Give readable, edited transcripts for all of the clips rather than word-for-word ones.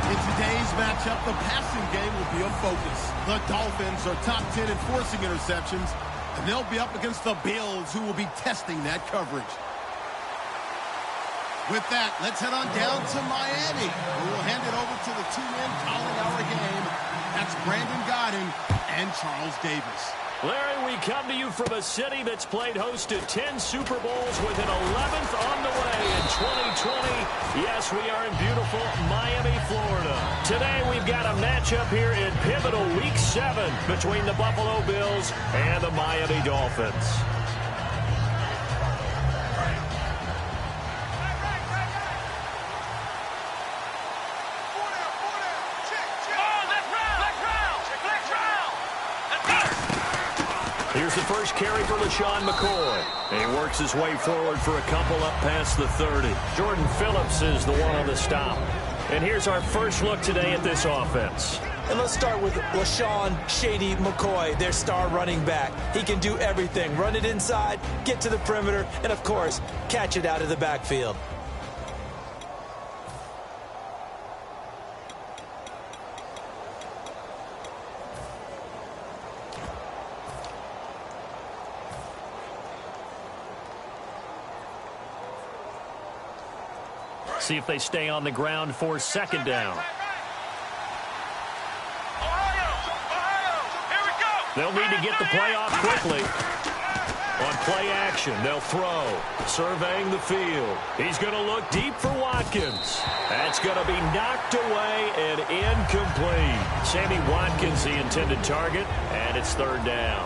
In today's matchup, the passing game will be a focus. The Dolphins are top 10 in forcing interceptions, and they'll be up against the Bills, who will be testing that coverage. With that, let's head on down to Miami, where we'll hand it over to the two men calling our game. That's Brandon Godden and Charles Davis. Larry, we come to you from a city that's played host to 10 Super Bowls with an 11th on the way in 2020. Yes, we are in beautiful Miami, Florida. Today, we've got a matchup here in pivotal Week 7 between the Buffalo Bills and the Miami Dolphins. Here's the first carry for LaShawn McCoy. And he works his way forward for a couple up past the 30. Jordan Phillips is the one on the stop. And here's our first look today at this offense. And let's start with LaShawn Shady McCoy, their star running back. He can do everything. Run it inside, get to the perimeter, and, of course, catch it out of the backfield. See if they stay on the ground for second down. They'll need to get the play off quickly. On play action, they'll throw. Surveying the field. He's going to look deep for Watkins. That's going to be knocked away and incomplete. Sammy Watkins, the intended target, and it's third down.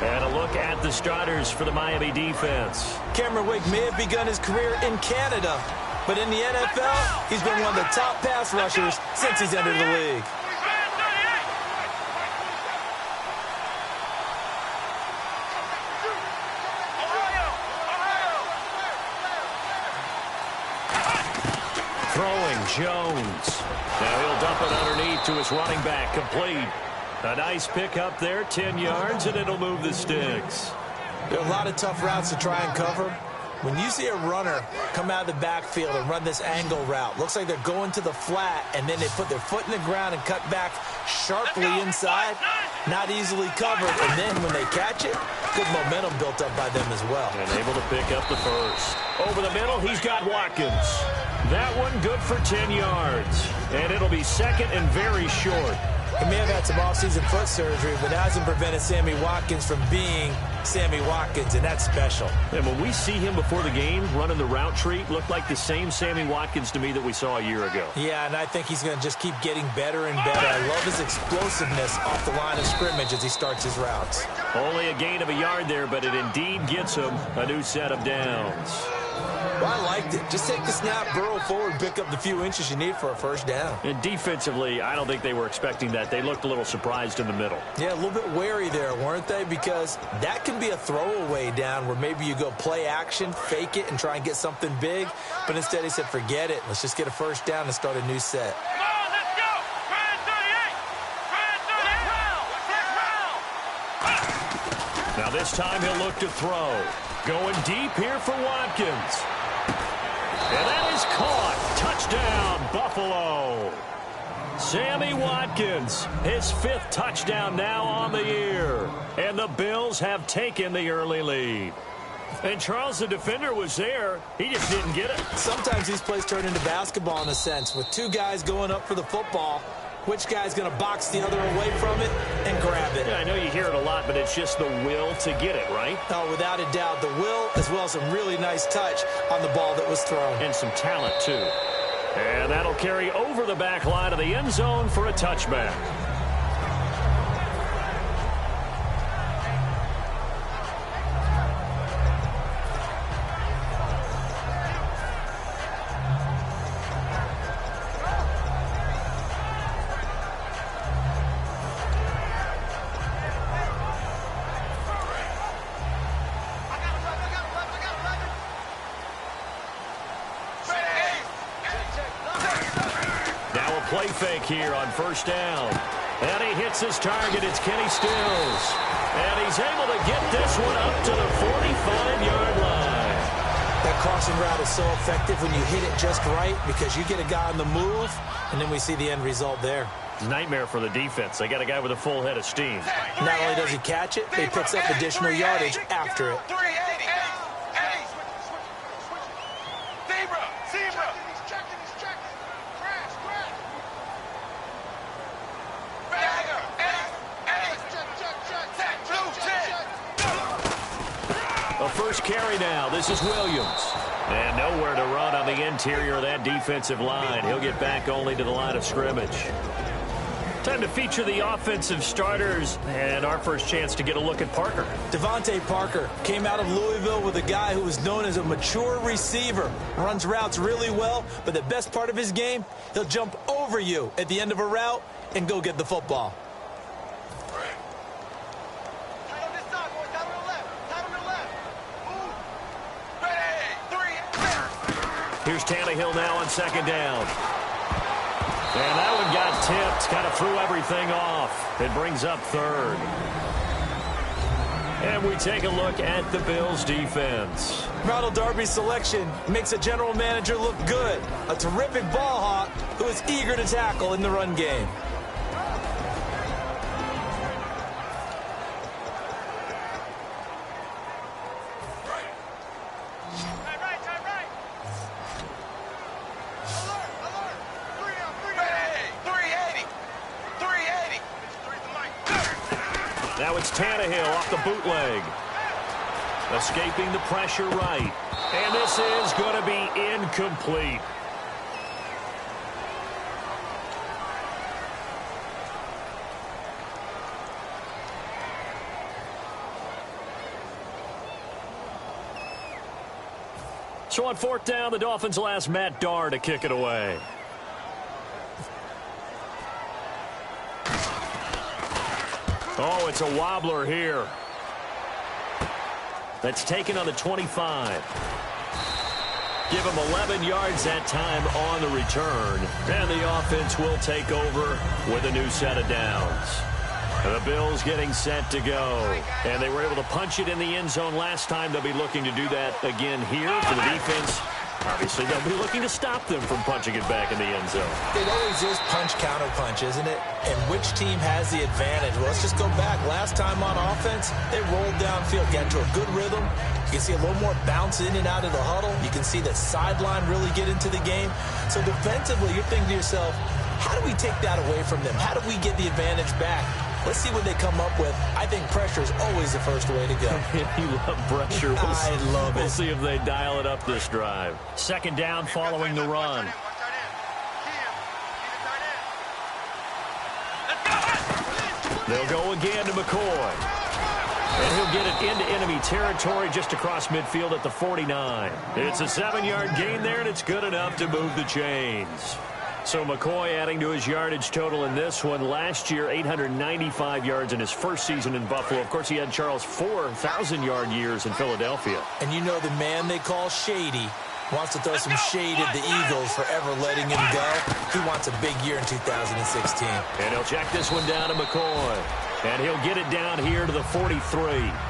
And a look at the starters for the Miami defense. Cameron Wake may have begun his career in Canada, but in the NFL, he's been one of the top pass rushers since he's entered the league. Throwing Jones. Now he'll dump it underneath to his running back, complete. A nice pick up there, 10 yards, and it'll move the sticks. There are a lot of tough routes to try and cover. When you see a runner come out of the backfield and run this angle route, looks like they're going to the flat, and then they put their foot in the ground and cut back sharply inside, not easily covered. And then when they catch it, good momentum built up by them as well. And able to pick up the first. Over the middle, he's got Watkins. That one good for 10 yards. And it'll be second and very short. He may have had some offseason foot surgery, but that hasn't prevented Sammy Watkins from being Sammy Watkins, and that's special. And when we see him before the game running the route tree, looked like the same Sammy Watkins to me that we saw a year ago. Yeah, and I think he's going to just keep getting better and better. I love his explosiveness off the line of scrimmage as he starts his routes. Only a gain of a yard there, but it indeed gets him a new set of downs. Well, I liked it. Just take the snap, burrow forward, pick up the few inches you need for a first down. And defensively, I don't think they were expecting that. They looked a little surprised in the middle. Yeah, a little bit wary there, weren't they? Because that can be a throwaway down where maybe you go play action, fake it, and try and get something big. But instead he said, forget it. Let's just get a first down and start a new set. Now this time he'll look to throw. Going deep here for Watkins. And that is caught. Touchdown, Buffalo. Sammy Watkins, his 5th touchdown now on the year. And the Bills have taken the early lead. And Charles, the defender, was there. He just didn't get it. Sometimes these plays turn into basketball in a sense. With two guys going up for the football, which guy's going to box the other away from it and grab it? Yeah, I know you hear it a lot, but it's just the will to get it, right? Oh, without a doubt. The will, as well as some really nice touch on the ball that was thrown. And some talent, too. And that'll carry over the back line of the end zone for a touchback. Play fake here on first down. And he hits his target. It's Kenny Stills. And he's able to get this one up to the 45-yard line. That crossing route is so effective when you hit it just right because you get a guy on the move, and then we see the end result there. Nightmare for the defense. They got a guy with a full head of steam. Not only does he catch it, but he picks up additional yardage after it. A first carry now. This is Williams. And nowhere to run on the interior of that defensive line. He'll get back only to the line of scrimmage. Time to feature the offensive starters and our first chance to get a look at Parker. Devontae Parker came out of Louisville with a guy who was known as a mature receiver. Runs routes really well, but the best part of his game, he'll jump over you at the end of a route and go get the football. Here's Tannehill now on second down. And that one got tipped, kind of threw everything off. It brings up third. And we take a look at the Bills' defense. Ronald Darby's selection makes a general manager look good. A terrific ball hawk who is eager to tackle in the run game. Now it's Tannehill off the bootleg. Escaping the pressure right. And this is going to be incomplete. So on fourth down, the Dolphins will ask Matt Darr to kick it away. Oh, it's a wobbler here. That's taken on the 25. Give him 11 yards that time on the return. And the offense will take over with a new set of downs. The Bills getting set to go. And they were able to punch it in the end zone last time. They'll be looking to do that again here for the defense. Obviously, they'll be looking to stop them from punching it back in the end zone. It always is punch-counter-punch, isn't it? And which team has the advantage? Well, let's just go back. Last time on offense, they rolled downfield, got into a good rhythm. You can see a little more bounce in and out of the huddle. You can see the sideline really get into the game. So defensively, you're thinking to yourself, how do we take that away from them? How do we get the advantage back? Let's see what they come up with. I think pressure is always the first way to go. You love pressure. I love it. We'll see if they dial it up this drive. Second down following the run. They'll go again to McCoy. And he'll get it into enemy territory just across midfield at the 49. It's a 7-yard gain there, and it's good enough to move the chains. So McCoy adding to his yardage total in this one. Last year, 895 yards in his first season in Buffalo. Of course, he had Charles' 4,000-yard years in Philadelphia. And you know the man they call Shady wants to throw some shade at the Eagles for ever letting him go. He wants a big year in 2016. And he'll check this one down to McCoy. And he'll get it down here to the 43.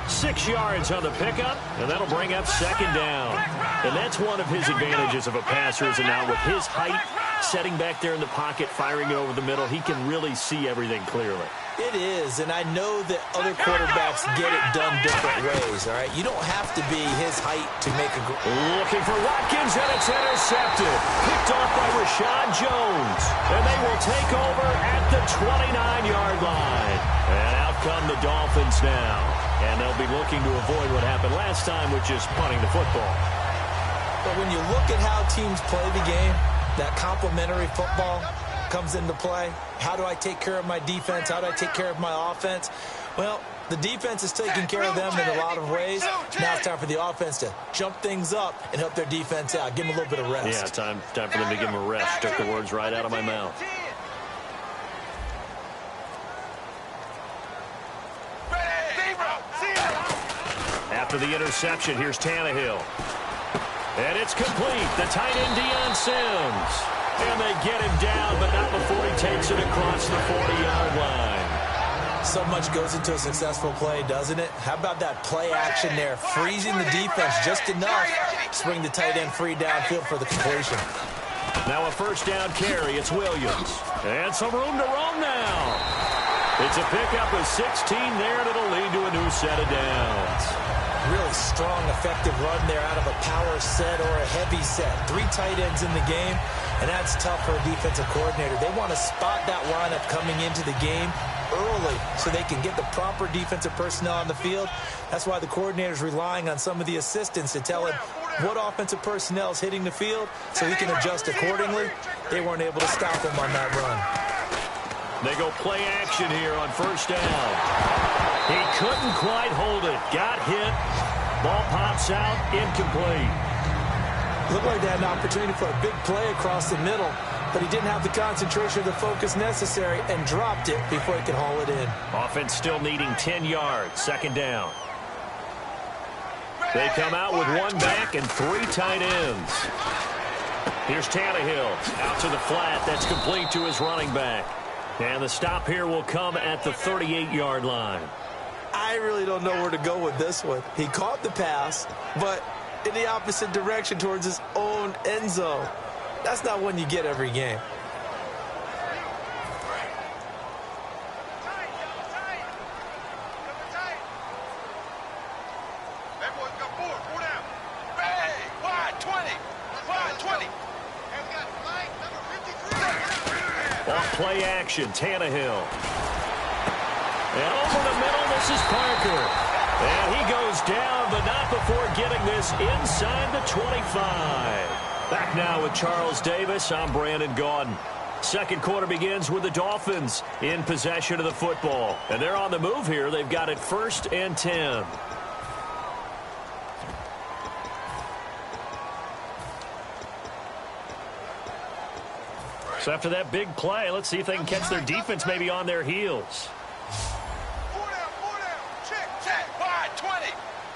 6 yards on the pickup, and that'll bring up second down. And that's one of his advantages of a passer, is now with his height, setting back there in the pocket, firing it over the middle, he can really see everything clearly. It is, and I know that other quarterbacks get it done different ways, all right? You don't have to be his height to make a... Looking for Watkins, and it's intercepted. Picked off by Rashad Jones. And they will take over at the 29-yard line. And out come the Dolphins now. And they'll be looking to avoid what happened last time, which is punting the football. But when you look at how teams play the game, that complementary football comes into play. How do I take care of my defense? How do I take care of my offense? Well, the defense is taking care of them in a lot of ways. Now it's time for the offense to jump things up and help their defense out. Give them a little bit of rest. Yeah, time for them to give them a rest. Took the words right out of my mouth. After the interception, here's Tannehill. And it's complete. The tight end, Deion Sims. And they get him down, but not before he takes it across the 40-yard line. So much goes into a successful play, doesn't it? How about that play action there, freezing the defense just enough to bring the tight end free downfield for the completion. Now a first down carry. It's Williams. And some room to roam now. It's a pickup of 16 there, and it'll lead to a new set of downs. Really strong, effective run there out of a power set or a heavy set. 3 tight ends in the game, and that's tough for a defensive coordinator. They want to spot that lineup coming into the game early so they can get the proper defensive personnel on the field. That's why the coordinator's relying on some of the assistants to tell him what offensive personnel is hitting the field so he can adjust accordingly. They weren't able to stop him on that run. They go play action here on first down. He couldn't quite hold it. Got hit. Ball pops out. Incomplete. Looked like they had an opportunity for a big play across the middle, but he didn't have the concentration or the focus necessary and dropped it before he could haul it in. Offense still needing 10 yards. Second down. They come out with 1 back and 3 tight ends. Here's Tannehill out to the flat. That's complete to his running back. And the stop here will come at the 38-yard line. I really don't know where to go with this one. He caught the pass, but in the opposite direction towards his own end zone. That's not one you get every game. Off play action, Tannehill. And over the middle, this is Parker. And he goes down, but not before getting this inside the 25. Back now with Charles Davis. I'm Brandon Gaudin. Second quarter begins with the Dolphins in possession of the football. And they're on the move here. They've got it 1st and 10. So after that big play, let's see if they can catch their defense maybe on their heels. 4 down. Check. Wide 20.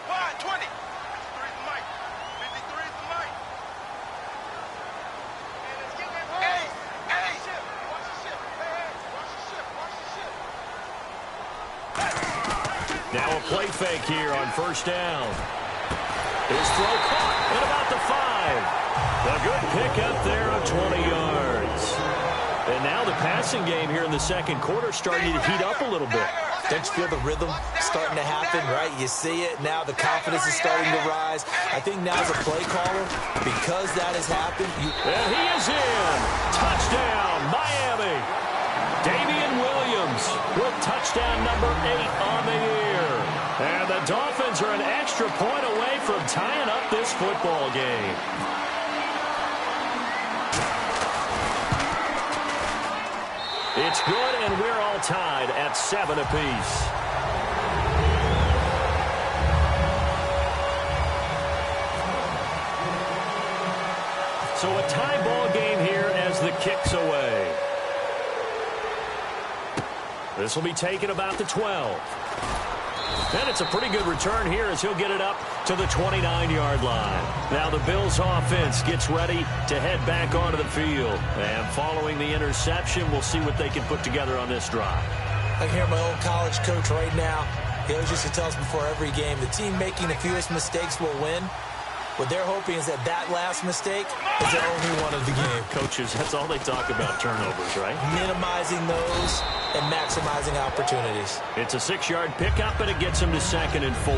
Wide 20. 53 is Mike. 53 is Mike. Hey. Watch the ship. Hey. Watch the ship. Now a play fake here on first down. His throw caught at about the 5. A good pickup there of 20 yards. And now the passing game here in the second quarter starting to heat up a little bit. Don't you feel the rhythm starting to happen, right? You see it now. The confidence is starting to rise. I think now as a play caller, because that has happened. And he is in. Touchdown, Miami. Damian Williams with touchdown number 8 on the year. And the Dolphins are an extra point away from tying up this football game. It's good, and we're all tied at 7 apiece. So a tie ball game here as the kick's away. This will be taken about the 12. And it's a pretty good return here as he'll get it up to the 29-yard line. Now the Bills offense gets ready to head back onto the field. And following the interception, we'll see what they can put together on this drive. I can hear my old college coach right now. He always used to tell us before every game, the team making the fewest mistakes will win. What they're hoping is that that last mistake is their only one of the game. Coaches, that's all they talk about, turnovers, right? Minimizing those and maximizing opportunities. It's a 6-yard pickup, and it gets him to 2nd and 4.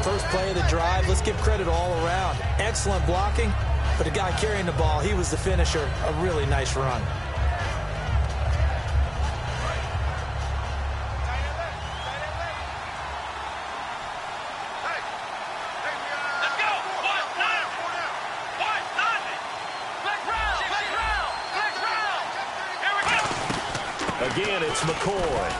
First play of the drive, let's give credit all around. Excellent blocking, but the guy carrying the ball, he was the finisher. A really nice run. Again, it's McCoy.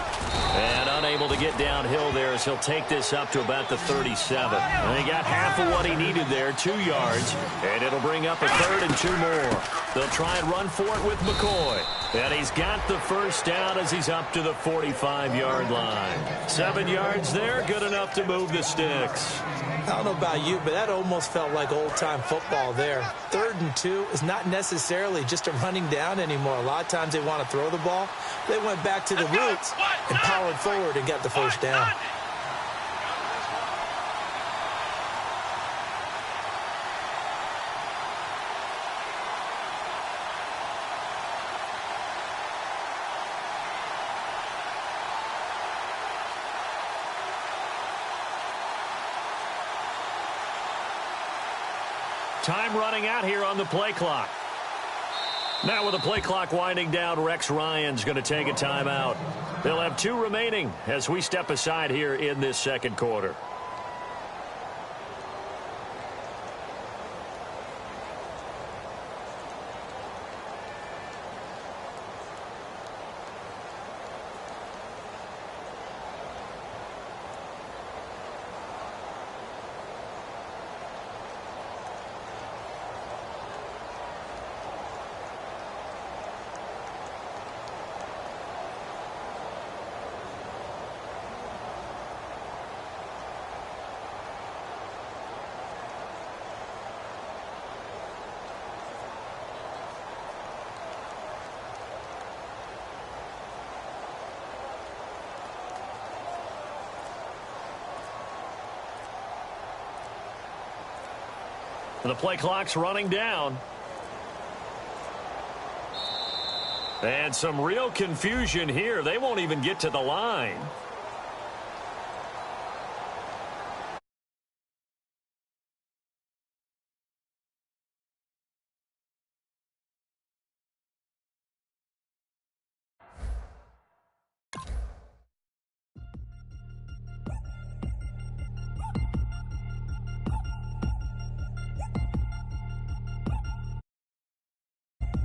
And unable to get downhill there as he'll take this up to about the 37. And he got half of what he needed there, 2 yards. And it'll bring up a 3rd and 2 more. They'll try and run for it with McCoy. And he's got the first down as he's up to the 45-yard line. 7 yards there, good enough to move the sticks. I don't know about you, but that almost felt like old-time football there. 3rd and 2 is not necessarily just a running down anymore. A lot of times they want to throw the ball. They went back to the roots and powered forward and got the first down. Time running out here on the play clock. Now with the play clock winding down, Rex Ryan's going to take a timeout. They'll have 2 remaining as we step aside here in this second quarter. And the play clock's running down. And some real confusion here. They won't even get to the line.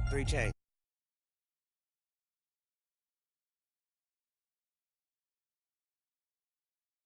Three chain.